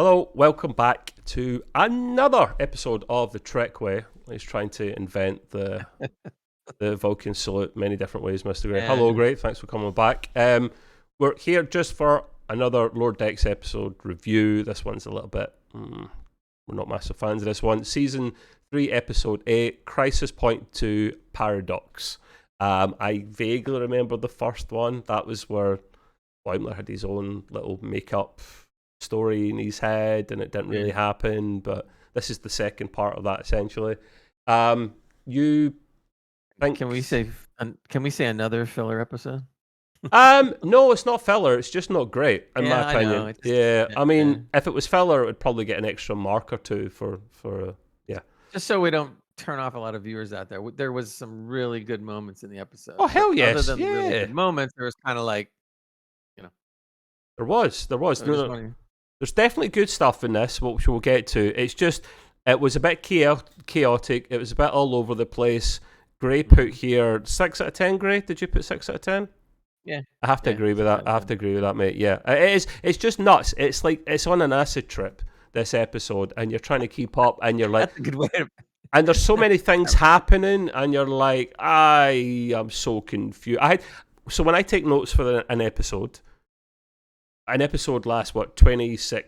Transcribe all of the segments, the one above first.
Hello, welcome back to another episode of the Trek Way. He's trying to invent the Vulcan salute many different ways, Mr. Gray. Hello, Gray. Thanks for coming back. We're here just for another Lord Decks episode review. This one's a little bit... we're not massive fans of this one. Season 3, Episode 8, Crisis Point 2, Paradox. I vaguely remember the first one. That was where Boimler had his own little make-up story in his head and it didn't really happen, but this is the second part of that essentially. You think... Can we say another filler episode? No, it's not filler, it's just not great in my opinion. I mean, if it was filler it would probably get an extra mark or two for just so we don't turn off a lot of viewers out there. There was some really good moments in the episode. Oh hell yes. Other than the really good moments, there was kind of like, there was there's definitely good stuff in this, which we'll get to. It's just, it was a bit chaotic. It was a bit all over the place. Gray put here 6 out of 10. Gray, did you put 6 out of 10? Yeah, I have to agree with that. I have to agree with that, mate. Yeah, it is. It's just nuts. It's like it's on an acid trip, this episode, and you're trying to keep up, and you're like, that's a good way to... and there's so many things happening, and you're like, I am so confused. So when I take notes for an episode lasts,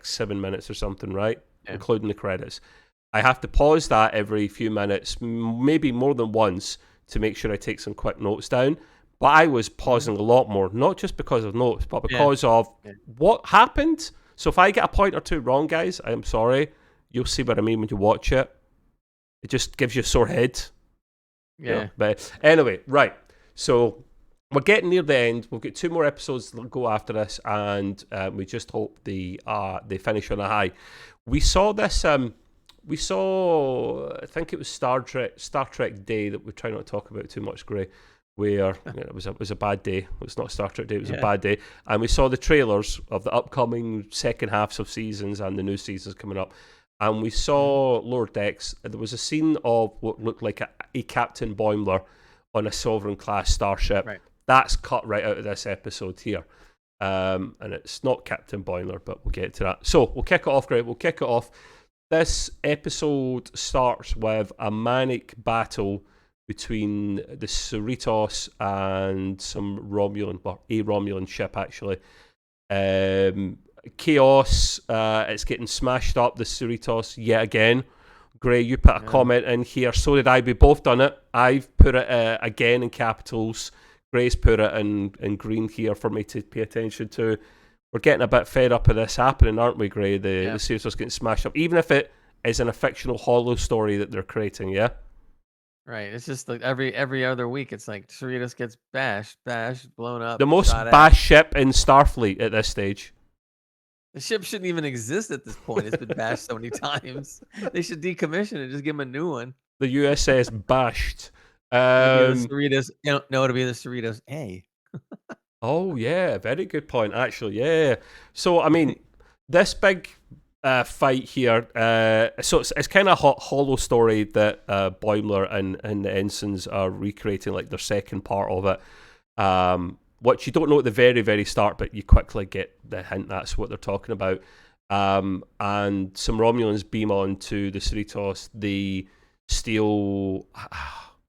7 minutes or something, right? Yeah. Including the credits. I have to pause that every few minutes, maybe more than once, to make sure I take some quick notes down. But I was pausing a lot more, not just because of notes, but because of what happened. So if I get a point or two wrong, guys, I'm sorry. You'll see what I mean when you watch it. It just gives you a sore head. Yeah. You know? But anyway, right. So we're getting near the end. We'll get 2 more episodes that go after this, and we just hope they finish on a high. We saw this. We saw, I think it was Star Trek Day that we try not to talk about too much, Gray. Where it was a bad day. It's not Star Trek Day. It was a bad day, and we saw the trailers of the upcoming second halves of seasons and the new seasons coming up. And we saw Lower Decks. There was a scene of what looked like a Captain Boimler on a Sovereign-class starship. Right. That's cut right out of this episode here. And it's not Captain Boimler, but we'll get to that. So we'll kick it off, Greg. We'll kick it off. This episode starts with a manic battle between the Cerritos and some Romulan, or a Romulan ship, actually. Chaos, it's getting smashed up, the Cerritos, yet again. Gray, you put a comment in here. So did I. We both done it. I've put it again in capitals. Gray's put it in green here for me to pay attention to. We're getting a bit fed up of this happening, aren't we, Gray? The Cerritos getting smashed up, even if it is in a fictional holo story that they're creating, yeah? Right. It's just like every other week, it's like Cerritos gets bashed, blown up. The most bashed ship in Starfleet at this stage. The ship shouldn't even exist at this point. It's been bashed so many times. They should decommission it, just give them a new one. The USS bashed. It'll be the Cerritos. It'll be the Cerritos A. Oh yeah, very good point. Actually, yeah. So I mean, this big fight here. So it's kind of a holo story that Boimler and the ensigns are recreating, like their second part of it. What you don't know at the very, very start, but you quickly get the hint that's what they're talking about. And some Romulans beam on to the Cerritos. They steal...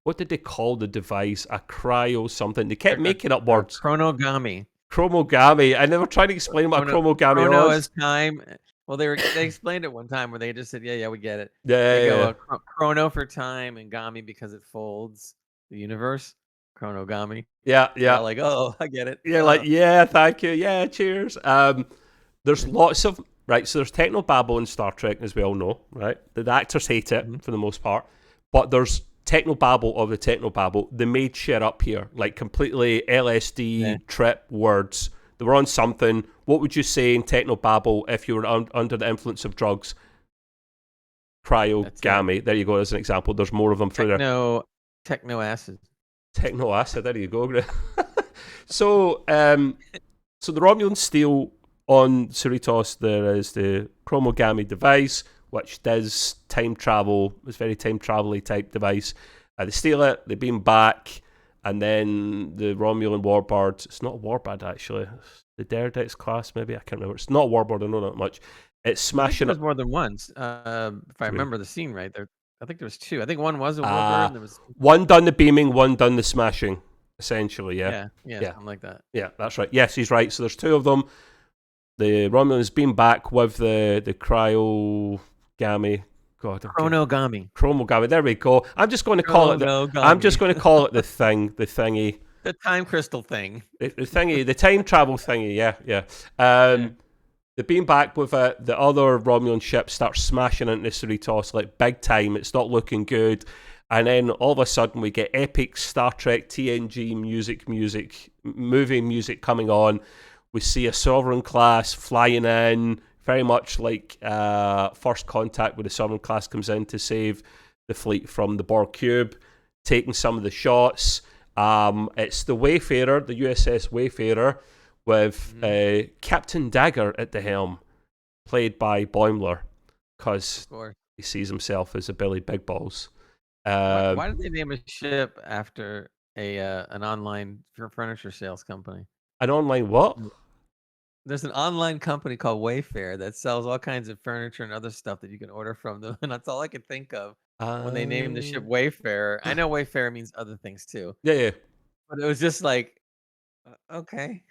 What did they call the device? A cryo something. They kept making up words. Chronogami. And they were trying to explain what a chromogami was. Chrono is time. Well, they explained it one time where they just said, yeah, we get it. They go chrono for time and gami because it folds the universe. Chronogami. Yeah. Like, oh, I get it. Yeah, thank you. Yeah, cheers. There's lots of... Right, so there's technobabble in Star Trek, as we all know, right? The actors hate it for the most part. But there's technobabble of the technobabble. They made shit up here, like completely LSD trip words. They were on something. What would you say in technobabble if you were under the influence of drugs? Cryogamy. There you go, as an example. There's more of them through there. Techno acid. Techno acid. There you go. So the Romulans steal on Cerritos. There is the chromogamy device, which does time travel. It's very time travel-y type device. They steal it. They beam back. and then the Romulan warbird. It's not a warbird actually. It's the Derdex class, maybe I can't remember. It's not a warbird. I know that much. It's smashing. There's more than once. If I remember the scene right, I think there was two. I think one was a warbird. And there was one done the beaming, one done the smashing. Essentially, yeah, something like that. Yeah, that's right. Yes, he's right. So there's two of them. The Romulans beam back with the cryogami. Chronogami. There we go. I'm just going to call it. I'm just going to call it the thingy. The time crystal thing. The thingy, the time travel thingy. Yeah. They beam back with the other Romulan ship starts smashing into Cerritos like big time. It's not looking good. And then all of a sudden we get epic Star Trek TNG movie music coming on. We see a Sovereign class flying in, very much like First Contact, where the Sovereign class comes in to save the fleet from the Borg Cube, taking some of the shots. It's the Wayfarer, the USS Wayfarer, with Captain Dagger at the helm, played by Boimler, because he sees himself as a Billy Big Balls. Why did they name a ship after an online furniture sales company? An online what? There's an online company called Wayfair that sells all kinds of furniture and other stuff that you can order from them, and that's all I could think of when they named the ship Wayfarer. I know Wayfarer means other things too. Yeah. But it was just like, okay.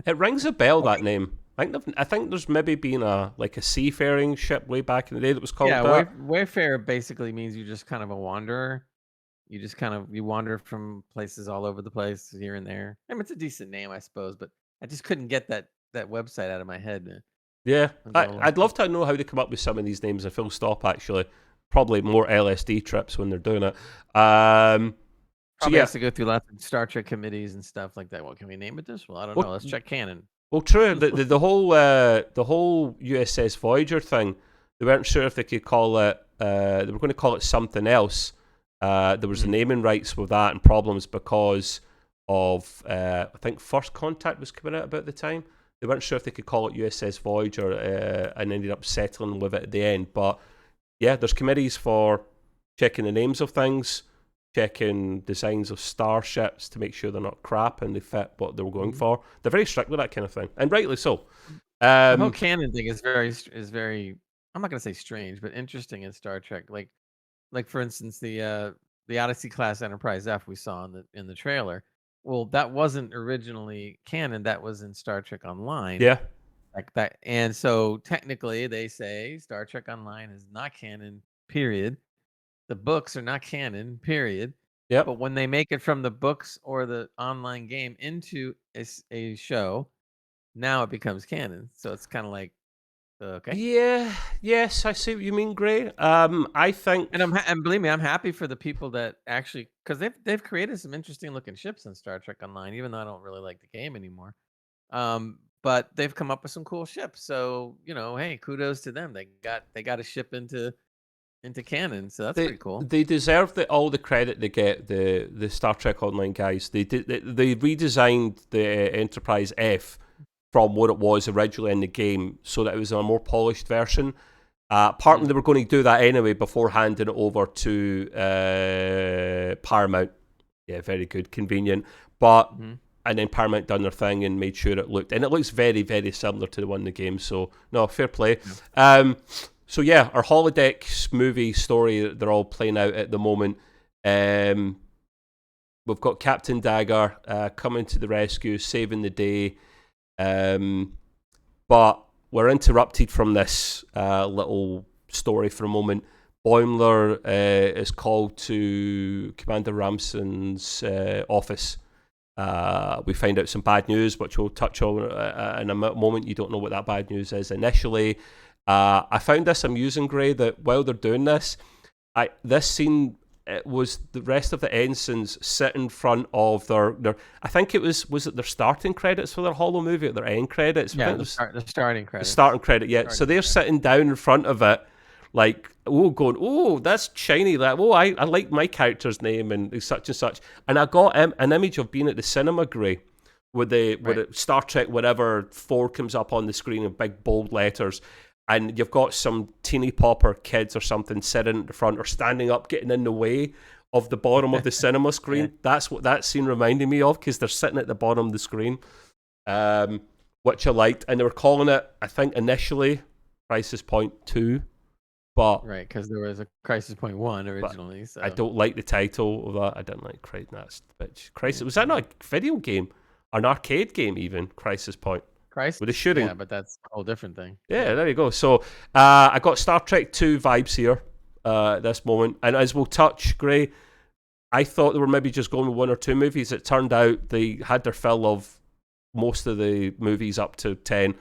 It rings a bell, that name. I think there's maybe been a seafaring ship way back in the day that was called that. Wayfarer basically means you're just kind of a wanderer. You just you wander from places all over the place, here and there. I mean, it's a decent name, I suppose, but I just couldn't get that website out of my head, man. Yeah, I'd love to know how they come up with some of these names. A full stop, actually. Probably more LSD trips when they're doing it. Probably has to go through lots of Star Trek committees and stuff like that. What can we name it this? Well, I don't know. Let's check canon. Well, true. The whole USS Voyager thing, they weren't sure if they could call it. They were going to call it something else. There was naming rights with that and problems because of I think First Contact was coming out about the time. They weren't sure if they could call it USS Voyager and ended up settling with it at the end. But yeah, there's committees for checking the names of things, checking designs of starships to make sure they're not crap and they fit what they were going for. They're very strict with that kind of thing, and rightly so. The whole canon thing is very. I'm not gonna say strange, but interesting in Star Trek. Like for instance, the Odyssey class Enterprise F we saw in the trailer. Well, that wasn't originally canon. That was in Star Trek Online. Yeah. Like that, and so technically they say Star Trek Online is not canon. Period. The books are not canon. Period. Yeah. But when they make it from the books or the online game into a show, now it becomes canon. So it's kind of like, okay. Yeah. Yes, I see what you mean, Gray. I think, and believe me, I'm happy for the people that actually, because they've created some interesting looking ships in Star Trek Online, even though I don't really like the game anymore. But they've come up with some cool ships. So hey, kudos to them. They got a ship into canon, so that's pretty cool. They deserve all the credit they get. The Star Trek Online guys. They redesigned the Enterprise F from what it was originally in the game, so that it was a more polished version. Partly they were going to do that anyway before handing it over to Paramount. Yeah, very good, convenient. But and then Paramount done their thing and made sure it looked, and it looks very, very similar to the one in the game. So no, fair play. Yeah. So yeah, our holodeck movie story that they're all playing out at the moment. We've got Captain Dagger coming to the rescue, saving the day. But we're interrupted from this little story for a moment. Boimler is called to Commander Ramson's office. We find out some bad news, which we'll touch on in a moment. You don't know what that bad news is initially. I found this amusing, Gray, that while they're doing this, this scene, it was the rest of the ensigns sit in front of their I think it was it their starting credits for their holo movie or their end credits? Yeah, the starting credits. The starting credit, yeah. So they're sitting down in front of it, like, going, that's shiny. Like, I like my character's name and such and such. And I got an image of being at the cinema, Gray, with the Star Trek whatever 4 comes up on the screen in big bold letters. And you've got some teeny popper kids or something sitting at the front or standing up, getting in the way of the bottom of the cinema screen. Yeah. That's what that scene reminded me of, because they're sitting at the bottom of the screen, which I liked. And they were calling it, I think initially, Crisis Point 2, but Right, because there was a Crisis Point 1 originally. So I don't like the title of that. I didn't like Crisis. Was that not a video game? An arcade game even, Crisis Point? Crisis? With the shooting. Yeah, but that's a whole different thing. Yeah, there you go. So I got Star Trek 2 vibes here at this moment. And as we'll touch, Gray, I thought they were maybe just going with 1 or 2 movies. It turned out they had their fill of most of the movies up to 10.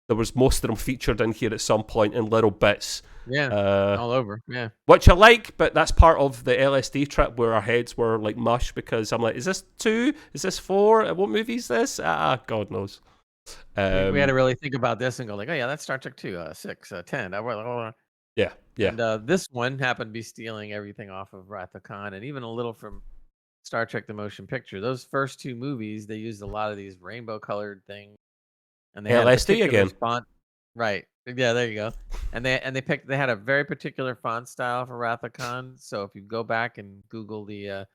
There was most of them featured in here at some point in little bits. Yeah, all over. Yeah. Which I like, but that's part of the LSD trip where our heads were like mush, because I'm like, is this 2? Is this 4? What movie is this? God knows. We had to really think about this and go like, oh yeah, that's Star Trek 2, 6, 10. Yeah. And this one happened to be stealing everything off of Wrath of Khan, and even a little from Star Trek: The Motion Picture. Those first 2 movies, they used a lot of these rainbow-colored things, and they had a LSD particular again. font. Right. Yeah, there you go. And they had a very particular font style for Wrath of Khan. So if you go back and Google the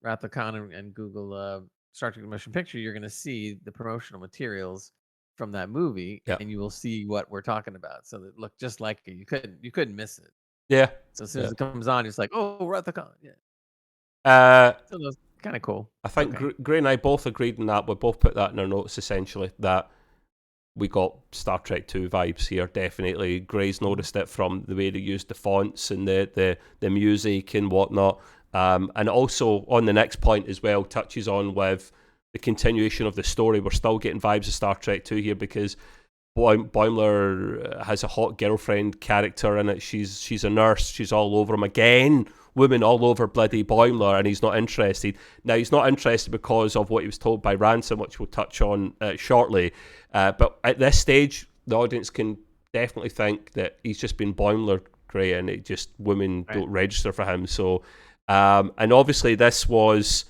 Wrath of Khan and Google Star Trek: The Motion Picture, you're going to see the promotional materials from that movie, Yeah. and you will see what we're talking about. So that looked just like it. You couldn't miss it. Yeah. So as soon as it comes on, it's like, oh, Wrath of Khan. Yeah. So that's kind of cool. I think Gray and I both agreed on that. We both put that in our notes, essentially, that we got Star Trek 2 vibes here, definitely. Gray's noticed it from the way they used the fonts and the music and whatnot. And also on the next point as well, touches on with the continuation of the story. We're still getting vibes of Star Trek 2 here, because Boimler has a hot girlfriend character in it. She's a nurse. She's all over him again. Women all over bloody Boimler, and he's not interested. Now, he's not interested because of what he was told by Ransom, which we'll touch on shortly. But at this stage, the audience can definitely think that he's just been Boimler, Gray, and it just women don't register for him. So, and obviously this was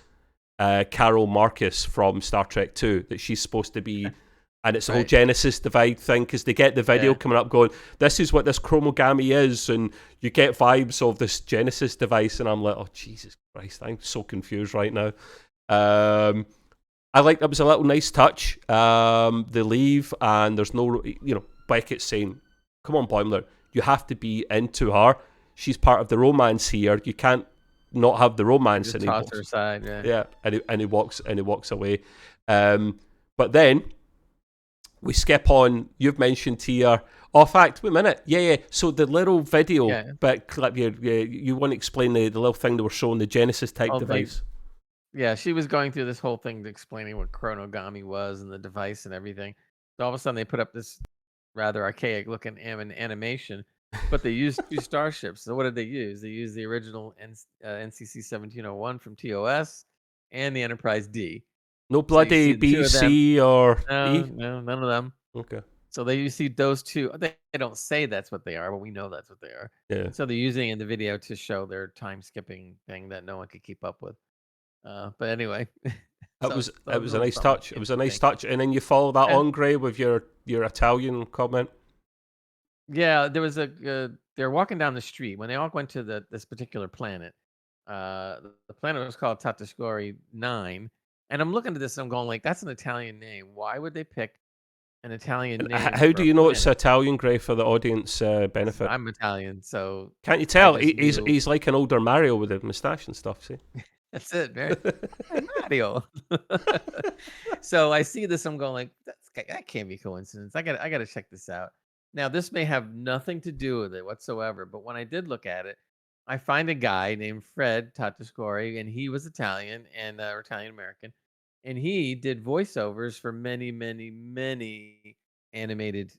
Carol Marcus from Star Trek 2, that she's supposed to be. And it's the whole Genesis divide thing, because they get the video coming up going, this is what this chromogamy is, and you get vibes of this Genesis device, and I'm like, oh, Jesus Christ, I'm so confused right now. I like that was a little nice touch. They leave, and there's no, Beckett saying, come on, Boimler, you have to be into her. She's part of the romance here. You can't not have the romance. Just toss her aside, yeah. And he walks away. But then we skip on. You've mentioned here. Oh, in fact, wait a minute. Yeah. So the little video bit clip here. You want to explain the little thing they were showing, the Genesis type device? Yeah, she was going through this whole thing explaining what chronogamy was and the device and everything. So all of a sudden they put up this rather archaic looking animation, but they used 2 starships. So what did they use? They used the original NCC 1701 from TOS and the Enterprise D. No bloody BC or E? No, none of them. Okay. So you see those 2. They don't say that's what they are, but we know that's what they are. Yeah. So they're using it in the video to show their time skipping thing that no one could keep up with. But anyway, it was a nice touch. It was a nice touch, and then you follow that on, Gray, with your Italian comment. Yeah, there was they're walking down the street when they all went to this particular planet. The planet was called Tatascori 9. And I'm looking at this and I'm going like, that's an Italian name. Why would they pick an Italian name? How do you know it's Italian, Gray, for the audience benefit? I'm Italian, so can't you tell? He's like an older Mario with a moustache and stuff. See, that's it, man. Mario. So I see this, I'm going like, that can't be coincidence. I got to check this out. Now, this may have nothing to do with it whatsoever, but when I did look at it, I find a guy named Fred Tatascori, and he was Italian and Italian American, and he did voiceovers for many, many, many animated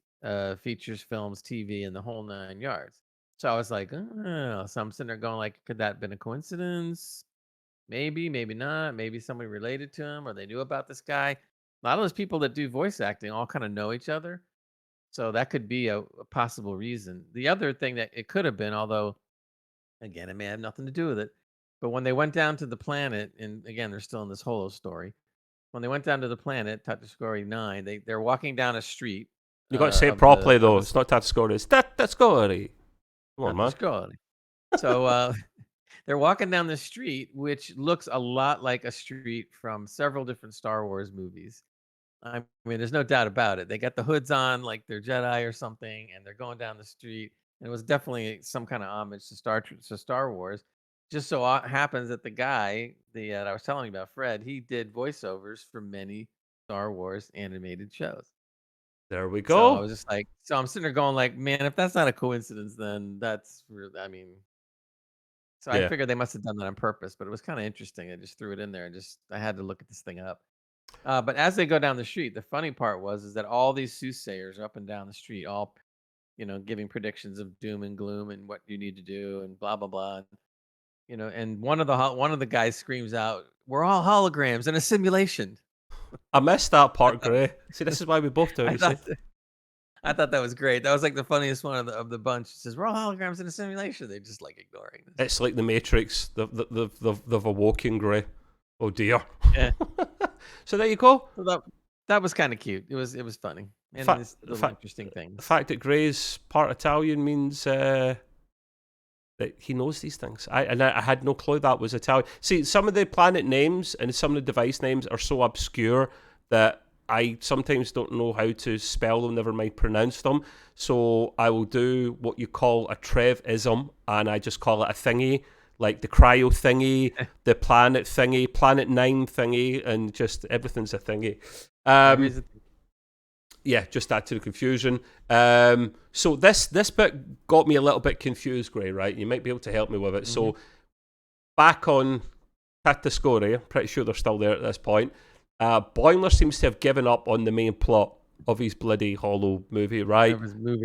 features, films, TV, and the whole 9 yards. So I was like, oh, so I'm sitting there going like, could that have been a coincidence? Maybe, maybe not. Maybe somebody related to him, or they knew about this guy. A lot of those people that do voice acting all kind of know each other, so that could be a possible reason. The other thing that it could have been, although again, it may have nothing to do with it. But when they went down to the planet, and again, they're still in this holo story. When they went down to the planet, Tatascori 9, they're walking down a street. You got to say it properly, though. It's not Tatascori. It's Tatascori. Come on, man. So they're walking down the street, which looks a lot like a street from several different Star Wars movies. I mean, there's no doubt about it. They got the hoods on, like they're Jedi or something, and they're going down the street. And it was definitely some kind of homage to Star Wars. Just so happens that the guy, that I was telling you about, Fred, he did voiceovers for many Star Wars animated shows. There we So I go. was just like, so I'm sitting there going, like, man, if that's not a coincidence, then that's really, I mean, so I Yeah. figured they must have done that on purpose. But it was kind of interesting. I just threw it in there and just I had to look at this thing up. But as they go down the street, the funny part is that all these soothsayers are up and down the street, all giving predictions of doom and gloom and what you need to do and blah blah blah. And one of the guys screams out, "We're all holograms in a simulation." I missed that I part, thought, Gray. See, this is why we both do it, I you see. thought, I thought that was great. That was like the funniest one of the bunch. It says, "We're all holograms in a simulation." They're just like ignoring this. It's like the Matrix. They've awoken, Gray. Oh dear. Yeah. So there you go. So that was kind of cute. It was funny and this little interesting thing. The fact that Gray's part Italian means that he knows these things. I had no clue that was Italian. See, some of the planet names and some of the device names are so obscure that I sometimes don't know how to spell them, never mind pronounce them. So I will do what you call a Trev-ism, and I just call it a thingy, like the cryo thingy, the planet thingy, Planet 9 thingy, and just everything's a thingy. Yeah, just add to the confusion. So this bit got me a little bit confused, Gray, right? You might be able to help me with it. Mm-hmm. So back on Katascori, pretty sure they're still there at this point. Boimler seems to have given up on the main plot of his bloody Holo movie, right?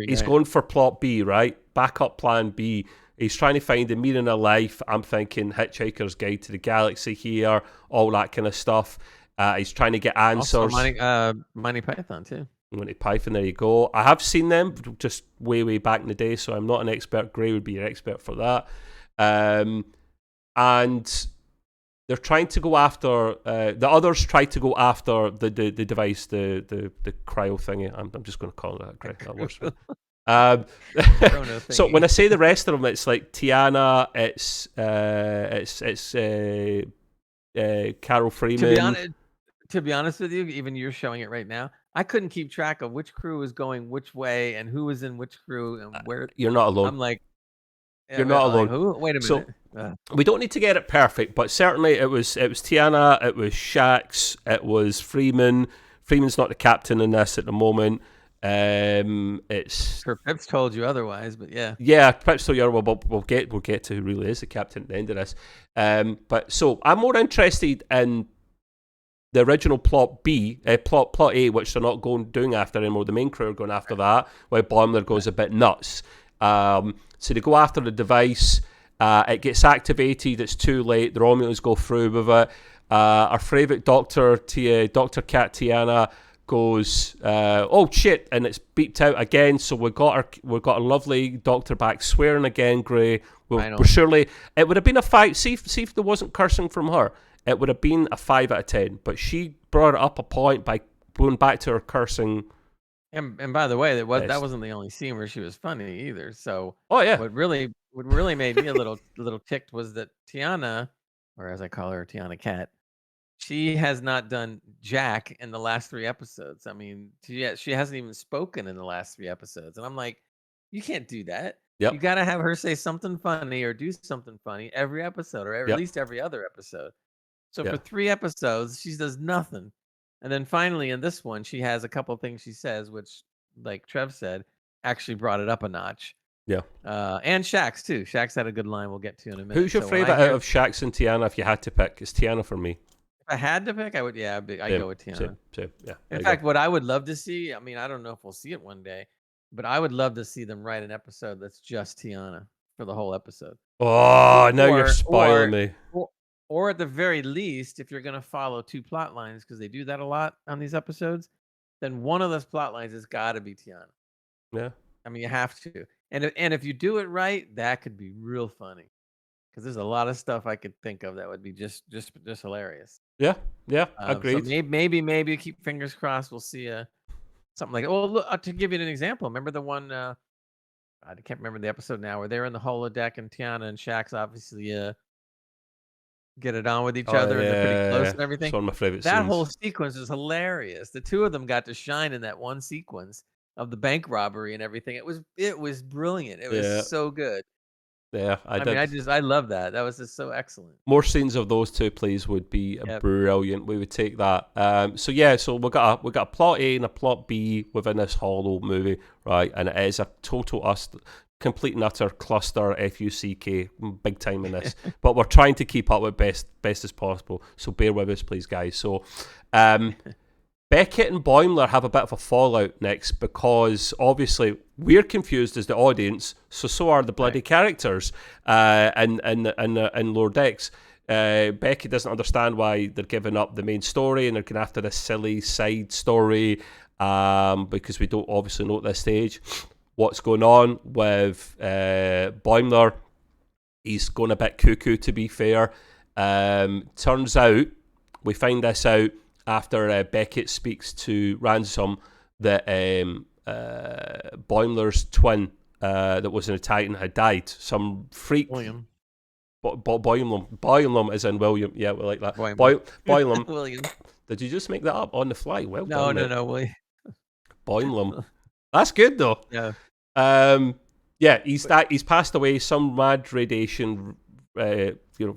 He's going for plot B, right? Backup plan B. He's trying to find the meaning of life. I'm thinking Hitchhiker's Guide to the Galaxy here, all that kind of stuff. He's trying to get answers. Also Monty Python too. Monty Python, there you go. I have seen them just way back in the day, so I'm not an expert. Gray would be your expert for that. And they're trying to go after the others. Try to go after the device, the cryo thingy. I'm just going to call it that. That works. So when I say the rest of them, it's like Tiana. It's Carol Freeman. To be honest with you, even you're showing it right now. I couldn't keep track of which crew was going which way and who was in which crew and where. You're not alone. I'm like, you're not alone. Who? Wait a minute. So we don't need to get it perfect, but certainly it was Tiana, it was Shax, it was Freeman. Freeman's not the captain in this at the moment. It's Pips told you otherwise, but yeah. Yeah, Pips told you otherwise. We'll get to who really is the captain at the end of this. But so I'm more interested in the original plot B, plot A, which they're not doing after anymore. The main crew are going after that, while Boimler goes a bit nuts. So they go after the device. It gets activated. It's too late. The Romulans go through with it. Our favourite doctor, Dr. Kat Tiana, goes, oh shit, and it's beeped out again. So we got a lovely doctor back swearing again. Gray, we're surely it would have been a 5. See if there wasn't cursing from her. It would have been a 5 out of 10, but she brought it up a point by going back to her cursing. And by the way, that wasn't the only scene where she was funny either. So yeah, what really made me a little ticked was that Tiana, or as I call her, Tiana Cat, she has not done jack in the last 3 episodes. I mean, she hasn't even spoken in the last 3 episodes, and I'm like, you can't do that. Yep. You got to have her say something funny or do something funny every episode, or at least every other episode. So for 3 episodes, she does nothing. And then finally in this one, she has a couple of things she says, which, like Trev said, actually brought it up a notch. Yeah. And Shax, too. Shax had a good line we'll get to in a minute. Who's your favourite out of Shax and Tiana if you had to pick? It's Tiana for me. If I had to pick, I would, I'd go with Tiana. Same. Yeah. In fact, what I would love to see, I mean, I don't know if we'll see it one day, but I would love to see them write an episode that's just Tiana for the whole episode. Oh, now you're spoiling me. Or at the very least, if you're going to follow 2 plot lines, because they do that a lot on these episodes, then one of those plot lines has got to be Tiana. Yeah. I mean, you have to. And if you do it right, that could be real funny. Because there's a lot of stuff I could think of that would be just hilarious. Yeah, agreed. So maybe keep fingers crossed. We'll see something like that. Well, look, to give you an example, remember the one, I can't remember the episode now, where they're in the holodeck and Tiana and Shax obviously get it on with each other, and they're pretty close and everything. It's one of my favorite That scenes. whole sequence is hilarious. The two of them got to shine in that one sequence of the bank robbery and everything. It was brilliant. It was so good. Yeah, I mean, I love that. That was just so excellent. More scenes of those two, please, would be brilliant. We would take that. So we got a plot A and a plot B within this Holo movie, right? And it is a total complete and utter cluster, FUCK, big time in this. But we're trying to keep up with best as possible. So bear with us, please, guys. So, Beckett and Boimler have a bit of a fallout next because obviously we're confused as the audience, so are the bloody characters and Lord X. Beckett doesn't understand why they're giving up the main story and they're going after this silly side story because we don't obviously know at this stage what's going on with Boimler. He's going a bit cuckoo, to be fair. Turns out, we find this out after Beckett speaks to Ransom that Boimler's twin that was in a Titan had died. Some freak. William. Boimler is in William. Yeah, we like that. Boimler. William. Did you just make that up on the fly? Well done. No, William. Boimler. That's good though. Yeah. He's passed away. Some mad radiation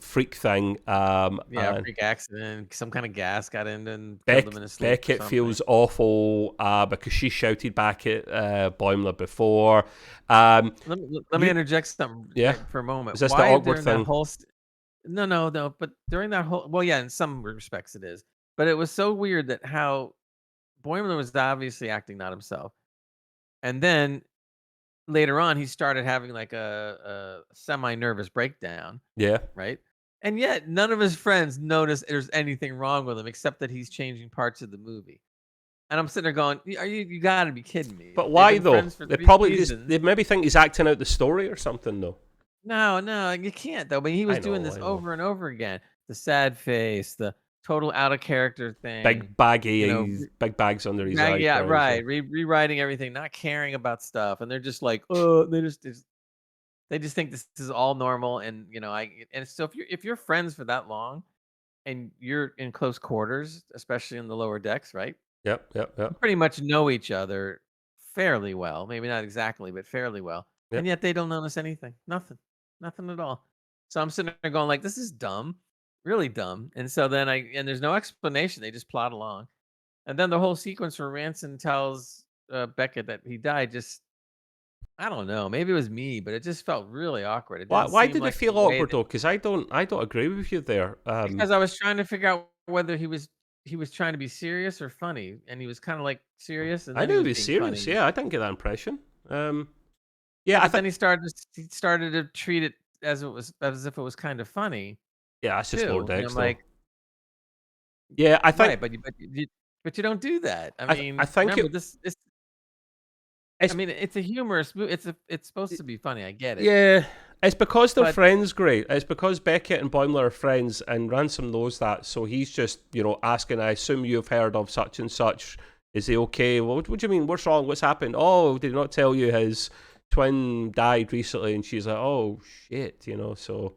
freak thing. Freak accident. Some kind of gas got in and killed him in his sleep. Beckett feels awful because she shouted back at Boimler before. Let me interject something for a moment. Is this the awkward thing? No. But during that whole... in some respects it is. But it was so weird that how Boimler was obviously acting not himself. And then later on, he started having like a semi-nervous breakdown. Yeah. Right? And yet, none of his friends notice there's anything wrong with him except that he's changing parts of the movie. And I'm sitting there going, you got to be kidding me. But why, though? They maybe think he's acting out the story or something, though. No, you can't, though. But he was doing this over and over again. The sad face, the total out of character thing. Big baggy, big bags under his eyes. Yeah, right. Rewriting everything, not caring about stuff. And they're just like, oh, they just think this is all normal. And, and so if you're friends for that long and you're in close quarters, especially in the lower decks, right? Yep. You pretty much know each other fairly well. Maybe not exactly, but fairly well. Yep. And yet they don't notice anything. Nothing at all. So I'm sitting there going like, this is dumb. Really dumb. And so then there's no explanation. They just plot along. And then the whole sequence where Ransom tells Beckett that he died just, I don't know. Maybe it was me, but it just felt really awkward. Why did it feel awkward though? Because I don't agree with you there. Because I was trying to figure out whether he was trying to be serious or funny, and he was kind of like serious. And I knew he was serious. Funny. Yeah, I didn't get that impression. Then he started to treat it as if it was kind of funny. Yeah, that's just Lord X. Like, yeah, I think, right, but you don't do that. I mean, I think it's a humorous movie. It's supposed to be funny. I get it. Yeah, it's because they're friends. Great. It's because Beckett and Boimler are friends, and Ransom knows that. So he's just asking. I assume you've heard of such and such. Is he okay? What do you mean? What's wrong? What's happened? Oh, did he not tell you his twin died recently? And she's like, oh shit, So.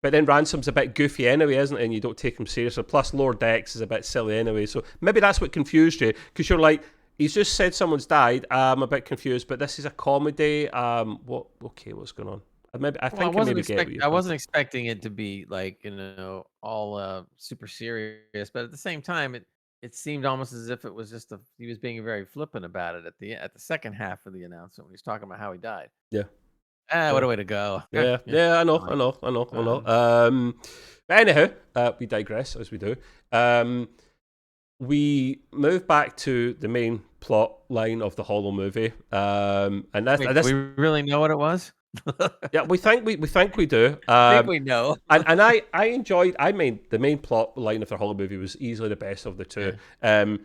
But then Ransom's a bit goofy anyway, isn't it? And you don't take him seriously. Plus, Lord X is a bit silly anyway. So maybe that's what confused you. Because you're like, he's just said someone's died. I'm a bit confused. But this is a comedy. What's going on? I wasn't expecting it to be like, all super serious. But at the same time, it seemed almost as if it was just he was being very flippant about it at the second half of the announcement when he was talking about how he died. Yeah. What a way to go. Yeah, I know. But anyhow, we digress as we do. We move back to the main plot line of the Holo movie. And do we really know what it was? Yeah, we think we do. I think we know. and I enjoyed. The main plot line of the Holo movie was easily the best of the two. Yeah.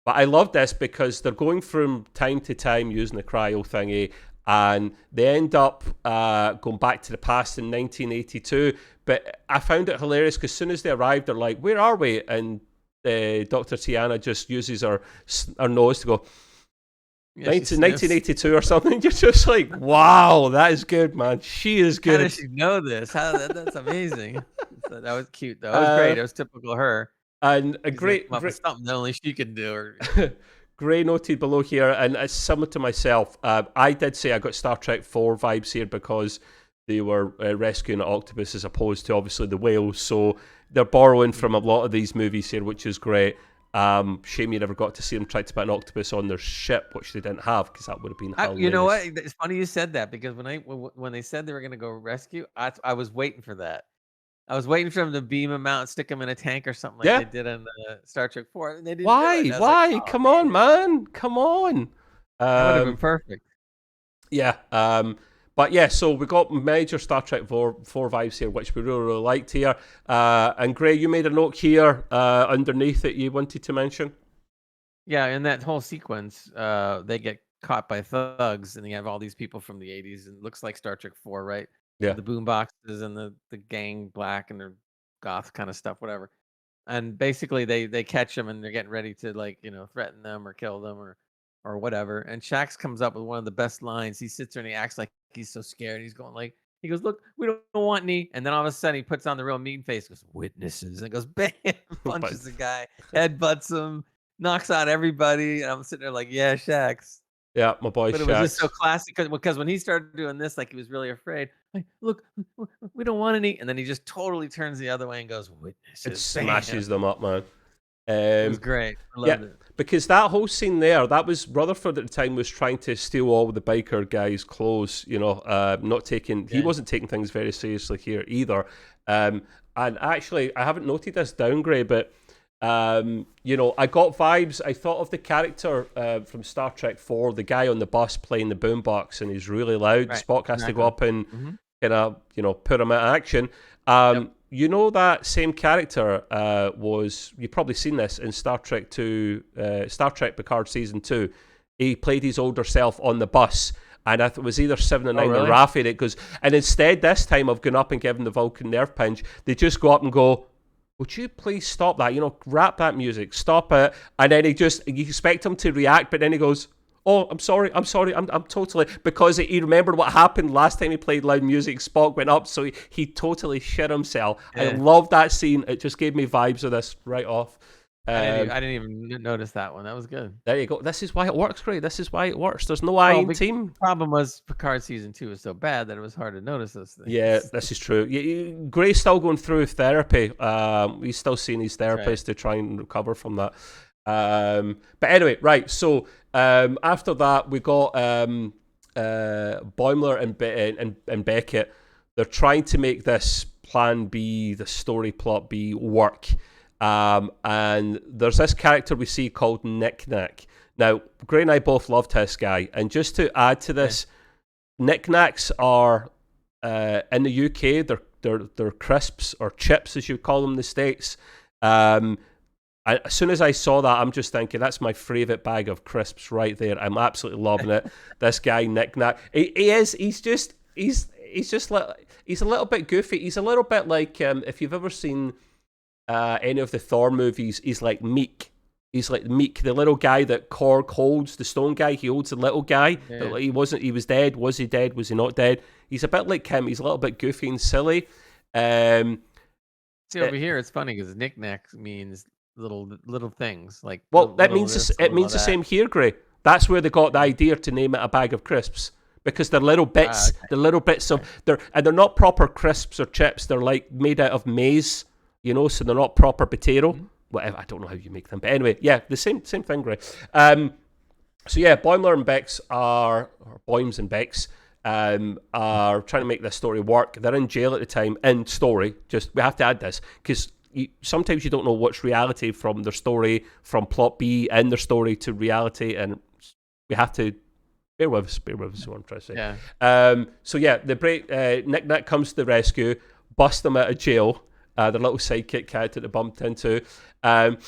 But I love this because they're going from time to time using the cryo thingy. And they end up going back to the past in 1982. But I found it hilarious because as soon as they arrived, they're like, where are we? And Dr. Tiana just uses her nose to go, 1982 or something. You're just like, wow, that is good, man. She is good. How does she know this? That's amazing. That was cute though. That was great. It was typical her. And a She's gonna great, come up with something that only she can do. Or Gray noted below here, and it's similar to myself. I did say I got Star Trek 4 vibes here because they were rescuing an octopus as opposed to obviously the whales. So they're borrowing from a lot of these movies here, which is great. Shame you never got to see them try to put an octopus on their ship, which they didn't have, because that would have been hilarious. you know what? It's funny you said that, because when they said they were gonna go rescue, I was waiting for that. I was waiting for them to beam him out and stick him in a tank or something like they did in Star Trek 4, and they didn't do it. Why? Like, oh, Come on, man. Come on. That would have been perfect. Yeah. But yeah, so we got major Star Trek 4 vibes here, which we really, really liked here. And Gray, you made a note here underneath that you wanted to mention. Yeah, in that whole sequence, they get caught by thugs, and you have all these people from the 80s, and it looks like Star Trek 4, right? Yeah. The boom boxes and the gang black and their goth kind of stuff, whatever. And basically they catch them, and they're getting ready to, like, threaten them or kill them or whatever. And Shax comes up with one of the best lines. He sits there and he acts like he's so scared. He's going like, he goes, "Look, we don't want any." And then all of a sudden he puts on the real mean face, goes, "Witnesses," and goes, bam, punches the guy, headbutts him, knocks out everybody. And I'm sitting there like, yeah, Shax. Yeah, my boy. But it was just so classic, because when he started doing this, like, he was really afraid. Like, "Look, we don't want any," and then he just totally turns the other way and goes, "Witnesses." It smashes them up, man. It was great. I loved it. Because that whole scene there, that was Rutherford at the time was trying to steal all the biker guys' clothes. Not taking. He wasn't taking things very seriously here either. And actually, I haven't noted this down, Gray, but. I got vibes. I thought of the character from Star Trek 4, the guy on the bus playing the boombox, and he's really loud. Right, Spock has to go up and kind of, put him into action. That same character you've probably seen this in Star Trek Picard Season 2. He played his older self on the bus. And I thought it was either 7 or 9 or Raffi. And it goes, and instead this time of going up and giving the Vulcan nerve pinch, they just go up and go, "Would you please stop that? Wrap that music, stop it." And then you expect him to react, but then he goes, "Oh, I'm sorry, I'm totally," because he remembered what happened last time he played loud music. Spock went up, so he totally shit himself. Yeah. I love that scene. It just gave me vibes of this right off. I didn't even notice that one. That was good. There you go. This is why it works, Gray. This is why it works. There's no I in team. The problem was Picard Season 2 was so bad that it was hard to notice those things. Yeah, this is true. Gray's still going through therapy. He's still seeing his therapist to try and recover from that. But anyway, right. So after that, we got Boimler and Beckett. They're trying to make this plan B, the story plot B, work. And there's this character we see called Knick Knack. Now, Gray and I both loved this guy. And just to add to this, Knick Knacks are in the UK. They're crisps or chips, as you call them in the States. As soon as I saw that, I'm just thinking that's my favourite bag of crisps right there. I'm absolutely loving it. This guy Knick Knack. He's a little bit goofy. He's a little bit like if you've ever seen any of the Thor movies, he's like Meek. He's like Meek, the little guy that Korg holds, the stone guy. He holds the little guy. Yeah. He was dead. Was he dead? Was he not dead? He's a bit like him. He's a little bit goofy and silly. See, over here, it's funny because knick-knack means little things. Like, that means it means the same here, Gray. That's where they got the idea to name it a bag of crisps. Because they're little bits. Okay. They're little bits of... They're not proper crisps or chips. They're like made out of maize. So they're not proper potato. Whatever, I don't know how you make them. But anyway, yeah, the same thing, Gray. So yeah, Boimler and Bex or Boims and Bex, are trying to make this story work. They're in jail at the time, in story. We have to add this, because sometimes you don't know what's reality from their story, from plot B in their story to reality, and we have to... Bear with us, is what I'm trying to say. Yeah. So yeah, Knick Knack comes to the rescue, bust them out of jail. Their little sidekick character that bumped into. And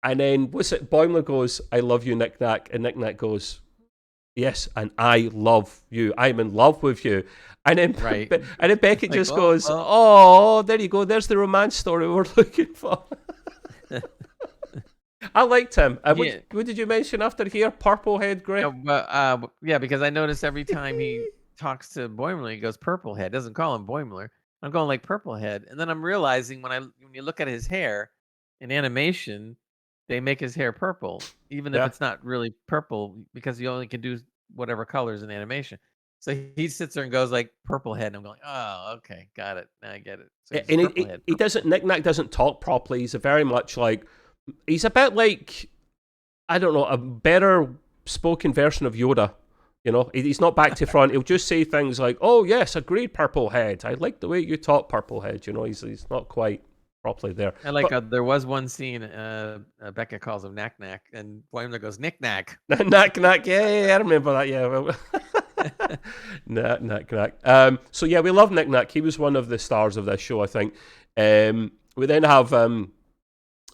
then, Boimler goes, "I love you, Knick Knack." And Knick Knack goes, "Yes, and I love you. I'm in love with you." And then, and then Beckett like, just goes, "Oh, there you go. There's the romance story we're looking for." I liked him. What did you mention after here? Purple head, Gray? Yeah, because I noticed every time he talks to Boimler, he goes Purple Head. Doesn't call him Boimler. I'm going like purple head, and then I'm realizing when you look at his hair in animation, they make his hair purple, even if Yeah. it's not really purple because you only can do whatever colors in animation. So he sits there and goes like purple head, and I'm going, oh, okay, got it. Now I get it. So he's And purple head. he doesn't, Knick-Knack doesn't talk properly. He's a very much like, he's a bit like, I don't know, a better spoken version of Yoda. You know, he's not back to front. He'll just say things like, "Oh yes, agreed, purple head. I like the way you talk, purple head." You know, he's not quite properly there. I like But there was one scene Becca calls him Knack Knack, and Boimler goes Knick Knack. Knack, yeah, I remember that. Yeah, well, Knack. So yeah, we love Knack. He was one of the stars of this show, I think. We then have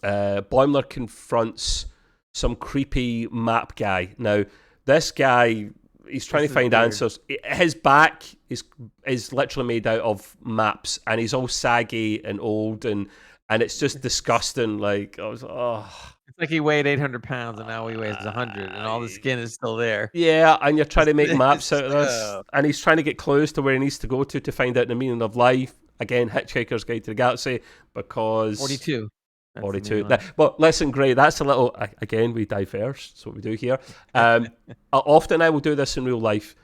Boimler confronts some creepy map guy. Now, this guy, he's trying to find answers. His back is literally made out of maps, and he's all saggy and old, and it's just disgusting. Like, I was, It's like he weighed 800 pounds and now he weighs 100, and all the skin is still there. Yeah, and you're trying to make maps out of this, and he's trying to get clues to where he needs to go to find out the meaning of life. Again, Hitchhiker's Guide to the Galaxy, because 42. 42. But listen, Gray, that's a little, again, we diverse. That's what we do here. Often I will do this in real life.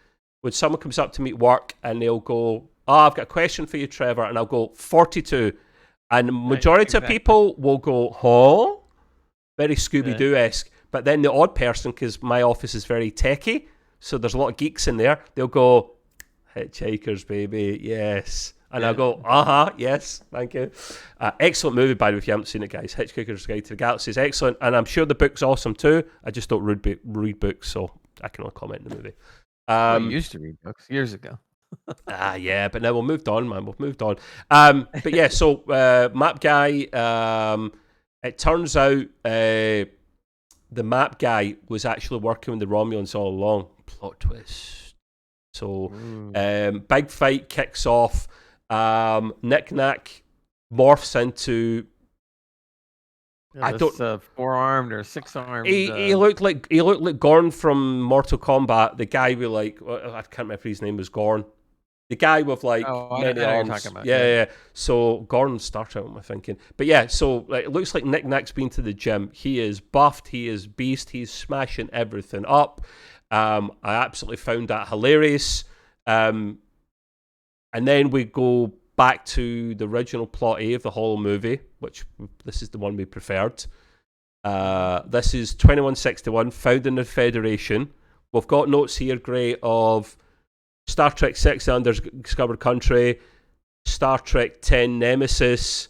When someone comes up to me at work and they'll go, I've got a question for you, Trevor, and I'll go, 42. And majority of people will go, huh? Very Scooby-Doo-esque. But then the odd person, because my office is very techie, so there's a lot of geeks in there, they'll go, Hitchhikers, baby, yes. And I'll go, yes, thank you. Excellent movie, by the way, if you haven't seen it, guys. Hitchhiker's Guide to the Galaxy is excellent, and I'm sure the book's awesome too. I just don't read books, so I can only comment on the movie. You used to read books years ago. Yeah, but now we've moved on, man. We've moved on. But yeah, so map guy, it turns out the map guy was actually working with the Romulans all along. Plot twist. So big fight kicks off. Knick-Knack morphs into four-armed or six-armed. He looked like Gorn from Mortal Kombat. The guy with like, I can't remember if his name was Gorn. The guy with like many arms. You're talking about. Yeah. So Gorn Star Trek, what am I thinking? But yeah, so it looks like Knick-Knack's been to the gym. He is buffed. He is beast. He's smashing everything up. I absolutely found that hilarious. And then we go back to the original plot A of the Holo movie, which this is the one we preferred. This is 2161, found in the Federation. We've got notes here, Gray, of Star Trek 6, The Undiscovered Country, Star Trek 10, Nemesis.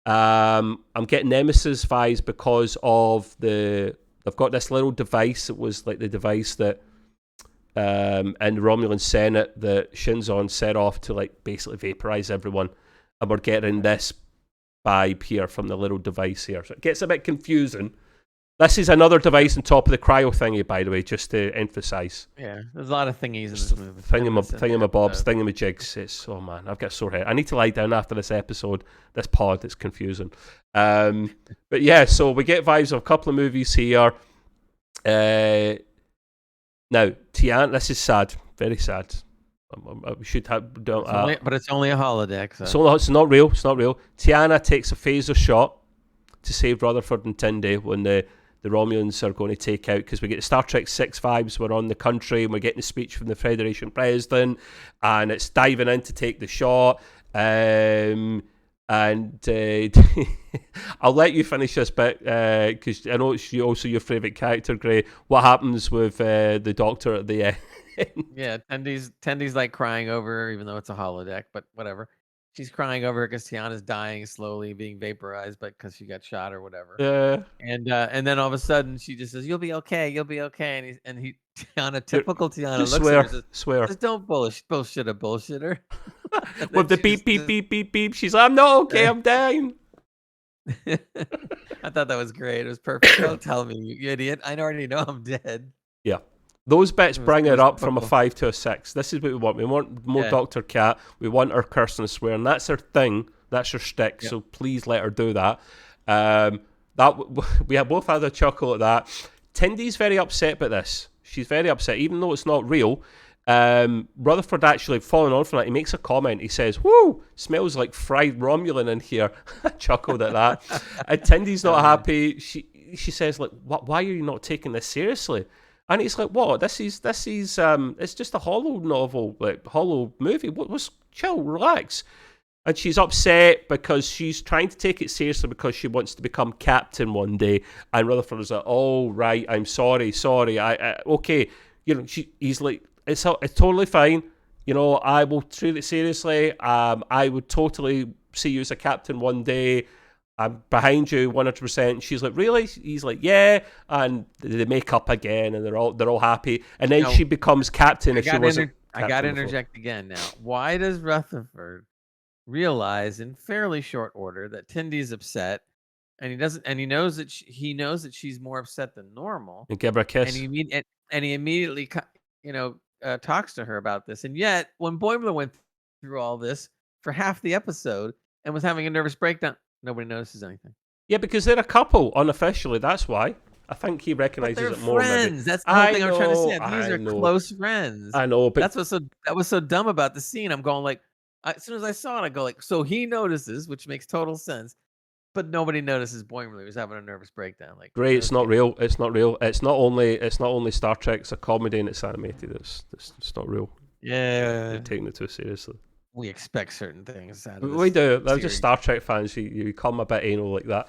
I'm getting Nemesis vibes because of they've got this little device. It was like the device that in the Romulan Senate that Shinzon set off to like basically vaporize everyone, and we're getting this vibe here from the little device here, so it gets a bit confusing. This is another device on top of the cryo thingy, by the way, just to emphasize. Yeah, there's a lot of thingies in this movie. Thingamabobs, thingamajigs. It's, oh man, I've got a sore head. I need to lie down after this episode. This pod, it's confusing. But yeah, so we get vibes of a couple of movies here. Now, Tiana, this is sad, very sad. We should have done. But it's only a holodeck. So it's not real. It's not real. Tiana takes a phaser shot to save Rutherford and Tindy when the Romulans are going to take out, because we get Star Trek 6 vibes. We're on the country and we're getting a speech from the Federation president, and it's diving in to take the shot. And I'll let you finish this bit because I know it's also your favourite character, Gray. What happens with the Doctor at the end? Yeah, Tendy's like crying over her, even though it's a holodeck, but whatever. She's crying over her because Tiana's dying slowly, being vaporized, but because she got shot or whatever. Yeah. And then all of a sudden she just says, "You'll be okay, you'll be okay." And Tiana, typical Tiana, looks at her and says, swear. Just don't bullshit a bullshitter. With the beep, beep, beep, beep, beep. She's like, "I'm not okay, I'm dying." I thought that was great. It was perfect. Don't tell me, you idiot. I already know I'm dead. Yeah. Those bits bring it up from a 5 to a 6. This is what we want. We want more Dr. Cat. We want her cursing and swearing. That's her thing. That's her shtick. Yep. So please let her do that. We both had a chuckle at that. Tindy's very upset about this. She's very upset, even though it's not real. Rutherford actually, following on from that, he makes a comment. He says, "Woo, smells like fried Romulan in here." I chuckled at that. And Tindy's not Oh, yeah. happy. She says, like, why are you not taking this seriously? And he's like, what? This is it's just a holo novel, like holo movie. What's chill, relax. And she's upset because she's trying to take it seriously because she wants to become captain one day. And Rutherford is like, "Oh right, I'm sorry. I okay." He's like, it's totally fine. I will treat it seriously. I would totally see you as a captain one day. I'm behind you 100%. She's like, really? He's like, yeah. And they make up again, and they're all happy. And then Now, she becomes captain if she wasn't I got to captain before. interject again now. Why does Rutherford realize in fairly short order that Tindy's upset, and he knows that she's more upset than normal, And give her a and kiss. he immediately talks to her about this, and yet when Boimler went through all this for half the episode and was having a nervous breakdown, nobody notices anything. Yeah, because they're a couple unofficially. That's why. I think he But recognizes they're it more. Maybe. friends. That's the whole I thing I'm trying to know. say. These I are know. close friends. I know. But That was so dumb about the scene. I'm going like, as soon as I saw it, I go like, so he notices, which makes total sense, but nobody notices Boimler was having a nervous breakdown. Like, great. It's not okay. real. It's not real. It's not only Star Trek. It's a comedy and it's animated. It's not real. Yeah, They're taking it too seriously. we expect certain things out of this. We do. They're just series. Star Trek fans. You become a bit anal like that.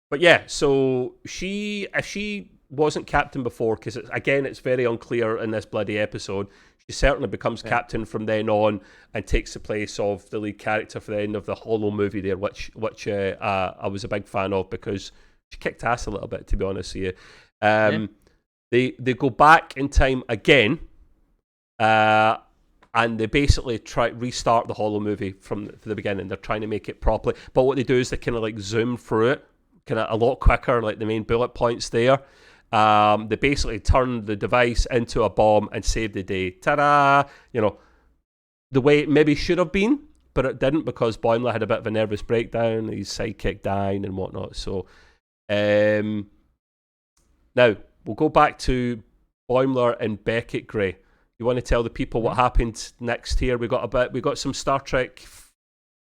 But yeah, so if she wasn't captain before, because it's very unclear in this bloody episode, she certainly becomes captain from then on and takes the place of the lead character for the end of the Holo movie there, which I was a big fan of because she kicked ass a little bit, to be honest with you. They go back in time again, and they basically restart the Holo movie from the beginning. They're trying to make it properly, but what they do is they kind of like zoom through it kind of a lot quicker, like the main bullet points there. They basically turn the device into a bomb and save the day. Ta-da! The way it maybe should have been, but it didn't because Boimler had a bit of a nervous breakdown, his sidekick dying and whatnot. So, now we'll go back to Boimler and Beckett Gray. You want to tell the people what happened next here? We got some Star Trek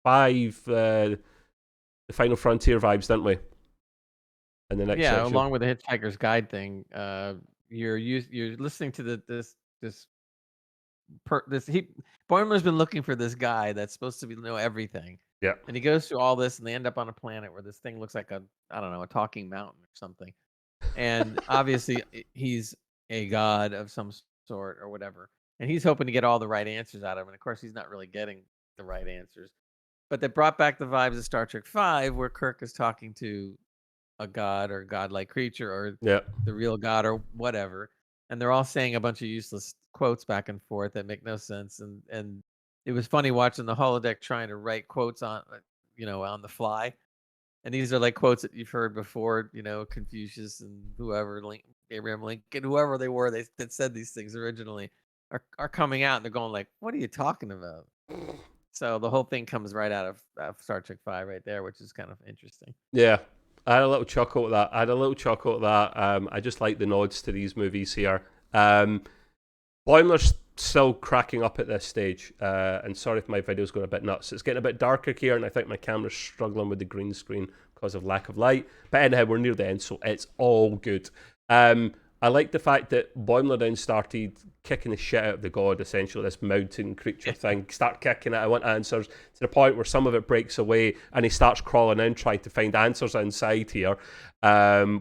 5, the Final Frontier vibes, didn't we? In the next section. Along with the Hitchhiker's Guide thing, you're listening to Boimler's been looking for this guy that's supposed to know everything. Yeah. And he goes through all this, and they end up on a planet where this thing looks like a talking mountain or something. And obviously, he's a god of some sort or whatever. And he's hoping to get all the right answers out of him. And of course, he's not really getting the right answers. But they brought back the vibes of Star Trek V, where Kirk is talking to a god or godlike creature or the real god or whatever. And they're all saying a bunch of useless quotes back and forth that make no sense. And it was funny watching the holodeck trying to write quotes on the fly. And these are like quotes that you've heard before, Confucius and whoever, Abraham Lincoln, whoever they were that said these things originally are coming out and they're going like, what are you talking about? So the whole thing comes right out of Star Trek V right there, which is kind of interesting. Yeah. I had a little chuckle at that. I just like the nods to these movies here. Boimler's still cracking up at this stage. And sorry if my video's going a bit nuts. It's getting a bit darker here, and I think my camera's struggling with the green screen because of lack of light. But anyhow, we're near the end, so it's all good. I like the fact that Boimler then started kicking the shit out of the god, essentially, this mountain creature thing. Start kicking it, I want answers, to the point where some of it breaks away and he starts crawling in, trying to find answers inside here,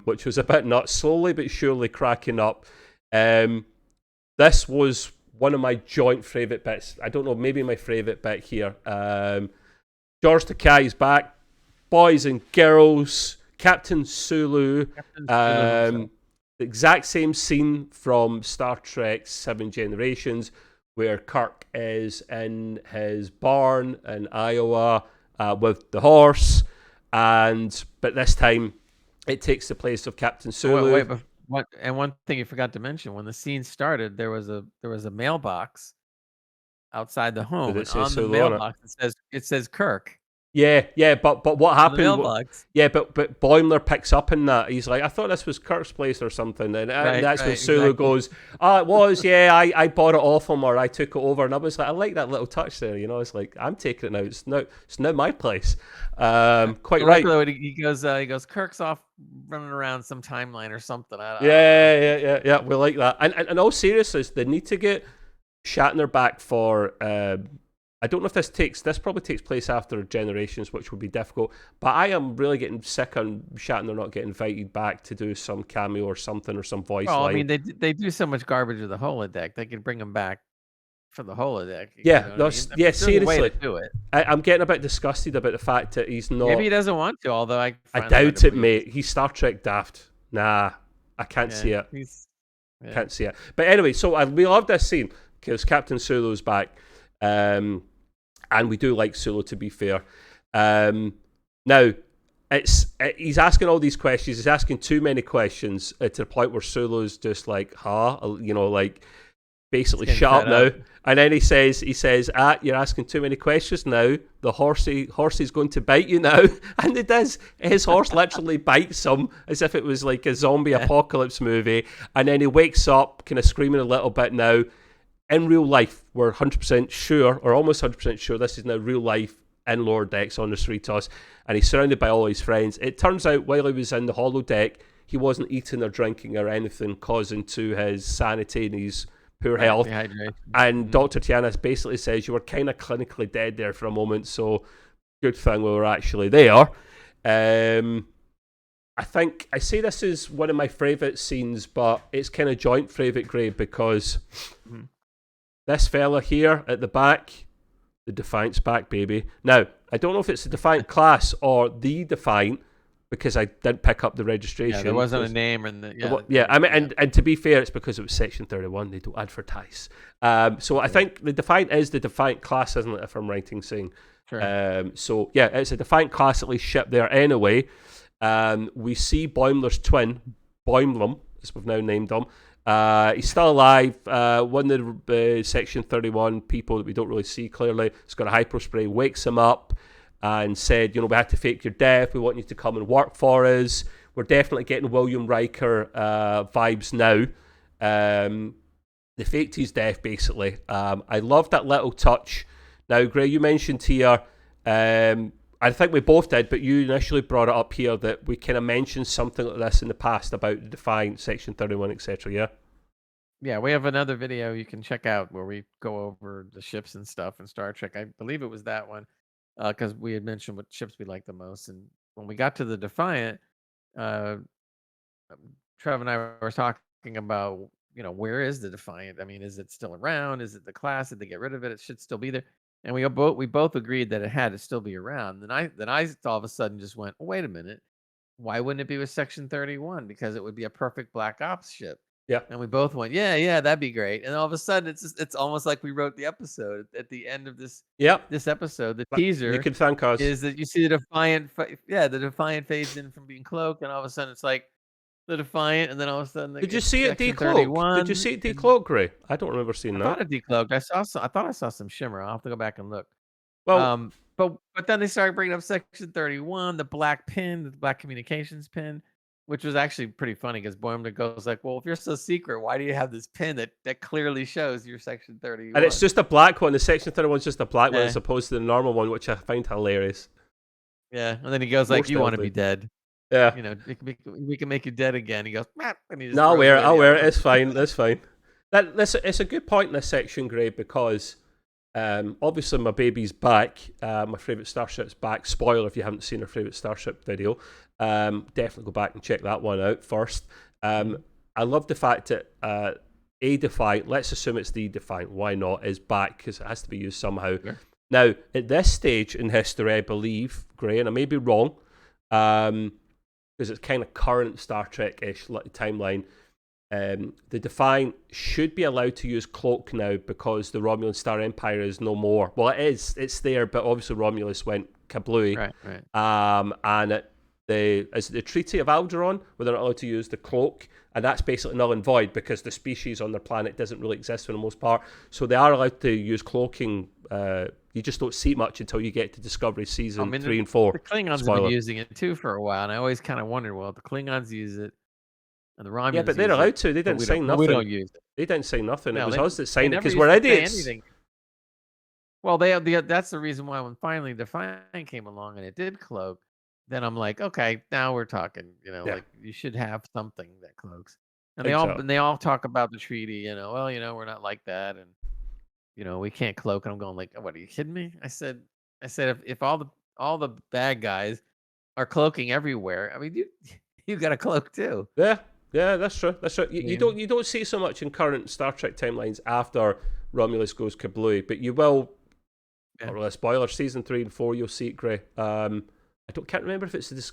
which was a bit nuts, slowly but surely cracking up. This was one of my joint favourite bits. I don't know, maybe my favourite bit here. George Takei's back, boys and girls, Captain Sulu. The exact same scene from Star Trek 7 Generations, where Kirk is in his barn in Iowa with the horse, but this time it takes the place of Captain Sulu. One thing you forgot to mention, when the scene started, there was a mailbox outside the home, and on the mailbox it says Kirk. Yeah, but what The happened? mailbox. Yeah, but Boimler picks up in that. He's like, I thought this was Kirk's place or something, and that's when Sulu goes, "Oh, it was. Yeah, I bought it off him, or I took it over." And I was like, I like that little touch there. It's like I'm taking it now. It's now my place. Quite right. He goes, Kirk's off running around some timeline or something. I don't know. Yeah. We like that. And in all seriousness, they need to get Shatner back for. I don't know if this probably takes place after Generations, which would be difficult. But I am really getting sick on Shatner not getting invited back to do some cameo or something or some voice line. I mean, they do so much garbage with the holodeck. They could bring him back for the holodeck. Yeah, seriously. Way to do it. I'm getting a bit disgusted about the fact that he's not. Maybe he doesn't want to. Although I doubt it, mate. He's Star Trek daft. Nah, I can't see it. Can't see it. But anyway, so we love this scene because Captain Sulu's back. And we do like Sulu, to be fair. Now, he's asking all these questions. He's asking too many questions to the point where Sulu's just like, like basically shut up now. And then he says, you're asking too many questions now. The horsey's going to bite you now. And it does. His horse literally bites him as if it was like a zombie apocalypse movie. And then he wakes up kind of screaming a little bit now. In real life, we're 100% sure, or almost 100% sure, this is now real life in Lower Decks on the Cerritos, and he's surrounded by all his friends. It turns out while he was in the holodeck, he wasn't eating or drinking or anything causing to his sanity and his poor health. And Dr. Tiana basically says you were kind of clinically dead there for a moment, so good thing we were actually there. I think I say this is one of my favourite scenes, but it's kind of joint favourite, Gray, because this fella here at the back, the Defiant's back, baby. Now, I don't know if it's the Defiant class or the Defiant, because I didn't pick up the registration. Yeah, there wasn't a name in the... And to be fair, it's because it was Section 31. They don't advertise. So I think the Defiant is the Defiant class, isn't it, if I'm right in saying? Sure. So, yeah, it's a Defiant class at least shipped there anyway. We see Boimler's twin, Boimler, as we've now named him. He's still alive. One of the Section 31 people that we don't really see clearly has got a hyperspray, wakes him up and said, we had to fake your death. We want you to come and work for us. We're definitely getting William Riker vibes now. They faked his death, basically. I love that little touch. Now, Gray, you mentioned here, I think we both did, but you initially brought it up here that we kind of mentioned something like this in the past about the Defiant, Section 31, etc., yeah? Yeah, we have another video you can check out where we go over the ships and stuff in Star Trek. I believe it was that one, because we had mentioned what ships we like the most. And when we got to the Defiant, Trev and I were talking about, where is the Defiant? I mean, is it still around? Is it the class? Did they get rid of it? It should still be there. And we both agreed that it had to still be around. Then I all of a sudden just went, wait a minute, why wouldn't it be with Section 31? Because it would be a perfect Black Ops ship. Yeah. And we both went, yeah, that'd be great. And all of a sudden, it's almost like we wrote the episode at the end of this. This episode, the teaser. You can thank us. Is that you see the Defiant? The Defiant fades in from being cloaked, and all of a sudden it's like the Defiant, and then all of a sudden did you see it decloaked? Did you see it decloaked, Gray? I don't remember seeing that. I thought it decloaked. I thought I saw some shimmer. I'll have to go back and look. Well, but then they started bringing up Section 31, the black pin, the black communications pin, which was actually pretty funny because Boimler goes like, "Well, if you're so secret, why do you have this pin that clearly shows you're Section 31?" And it's just a black one. The Section 31 is just a black one as opposed to the normal one, which I find hilarious. Yeah, and then he goes like, "You want to be dead." Yeah. We can make you dead again. He goes, and he just I'll wear it. It's fine. That's fine. It's a good point in this section, Gray, because obviously my baby's back. My favourite starship's back. Spoiler if you haven't seen our favourite starship video. Definitely go back and check that one out first. I love the fact that a Defiant, let's assume it's the Defiant, why not, is back because it has to be used somehow. Sure. Now, at this stage in history, I believe, Gray, and I may be wrong, because it's kind of current Star Trek-ish timeline, the Defiant should be allowed to use cloak now because the Romulan Star Empire is no more. Well, it is. It's there, but obviously Romulus went kablooey. Right. And the Treaty of Alderaan, where they're not allowed to use the cloak, and that's basically null and void because the species on their planet doesn't really exist for the most part. So they are allowed to use cloaking, You just don't see much until you get to Discovery season 3 and 4. The Klingons have been using it too for a while, and I always kind of wondered, well, the Klingons use it, and the Romulans but they're allowed to. They didn't say nothing. We don't use it. They didn't say nothing. No, it was us that signed it never because used we're to say idiots. anything. Well, that's the reason why when finally Defiant came along and it did cloak, then I'm like, okay, now we're talking. Like you should have something that cloaks. And they all talk about the treaty. Well, we're not like that, and we can't cloak. And I'm going like, what? Are you kidding me? I said, if all the bad guys are cloaking everywhere, I mean, you got a cloak too. Yeah, that's true. That's true. You don't see so much in current Star Trek timelines after Romulus goes kablooey, but you will. Or less spoiler, season 3 and 4, you'll see it, Gray. I can't remember if it's the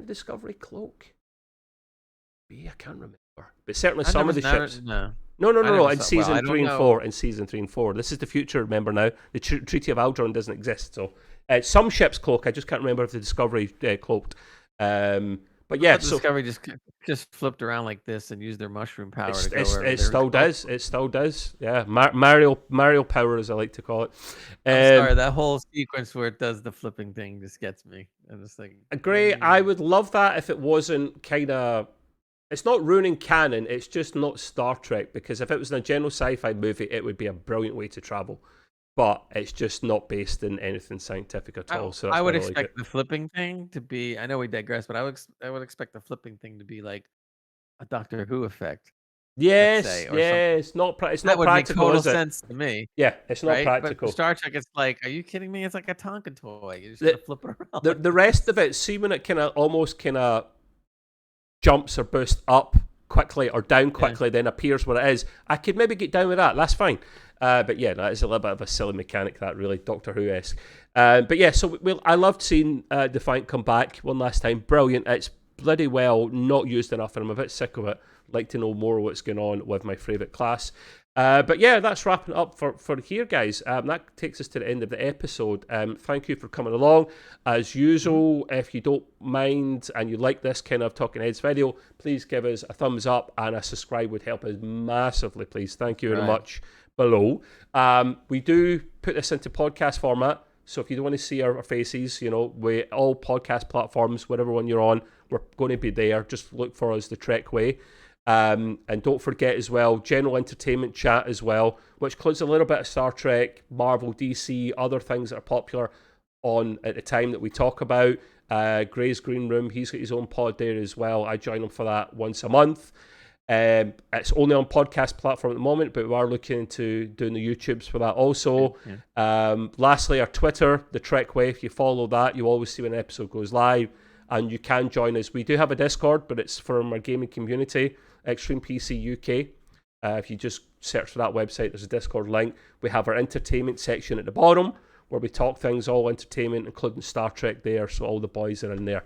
Discovery cloak. I can't remember, but certainly some of the ships. No. In season 3 and 4, in season 3 and 4, this is the future. Remember now, the Treaty of Aldron doesn't exist, so some ships cloak. I just can't remember if the Discovery cloaked. But yeah, so Discovery just flipped around like this and used their mushroom power to go wherever it still does. It still does. Yeah, Mario power, as I like to call it. I'm sorry, that whole sequence where it does the flipping thing just gets me. I'm just like, agree. I would love that if it wasn't kind of. It's not ruining canon. It's just not Star Trek, because if it was in a general sci-fi movie, it would be a brilliant way to travel. But it's just not based in anything scientific at all. So I would expect the flipping thing to be. I know we digress, but I would expect the flipping thing to be like a Doctor Who effect. Yes, it's not practical. That would make total sense to me. Yeah, it's not practical. But Star Trek, it's like, are you kidding me? It's like a Tonka toy. You're just gonna flip it around. The rest of it, see when it almost jumps or bursts up quickly or down quickly, then appears where it is. I could maybe get down with that. That's fine. But yeah, that is a little bit of a silly mechanic, that really Doctor Who-esque. But yeah, so I loved seeing Defiant come back one last time. Brilliant. It's bloody well not used enough, and I'm a bit sick of it. Like to know more what's going on with my favourite class. But yeah, that's wrapping up for here, guys. That takes us to the end of the episode. Thank you for coming along. As usual, if you don't mind and you like this kind of Talking Heads video, please give us a thumbs up, and a subscribe would help us massively, please. Thank you very much below. We do put this into podcast format, so if you don't want to see our faces, we all podcast platforms, whatever one you're on, we're going to be there. Just look for us, The Trek Way. And don't forget as well, general entertainment chat as well, which includes a little bit of Star Trek, Marvel, DC, other things that are popular on at the time that we talk about. Gray's Green Room, he's got his own pod there as well. I join him for that once a month. It's only on podcast platform at the moment, but we are looking into doing the YouTubes for that also. Lastly, our Twitter, The Trek Way. If you follow that, you always see when an episode goes live, and you can join us. We do have a Discord, but it's from our gaming community, Extreme PC UK. If you just search for that website, there's a Discord link. We have our entertainment section at the bottom, where we talk things, all entertainment, including Star Trek there, so all the boys are in there.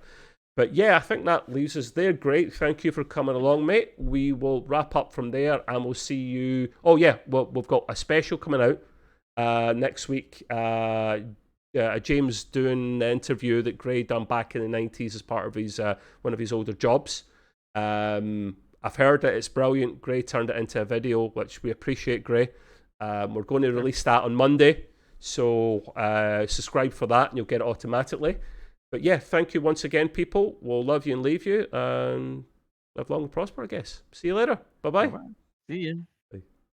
But yeah, I think that leaves us there. Great. Thank you for coming along, mate. We will wrap up from there, and we'll see you. Oh, yeah. Well, we've got a special coming out next week. James doing the interview that Gray done back in the 90s as part of his one of his older jobs. I've heard that it's brilliant. Gray turned it into a video, which we appreciate, Gray. We're going to release that on Monday, so subscribe for that and you'll get it automatically. But yeah, thank you once again, people. We'll love you and leave you, and live long and prosper, I guess. See you later. Bye-bye. See you.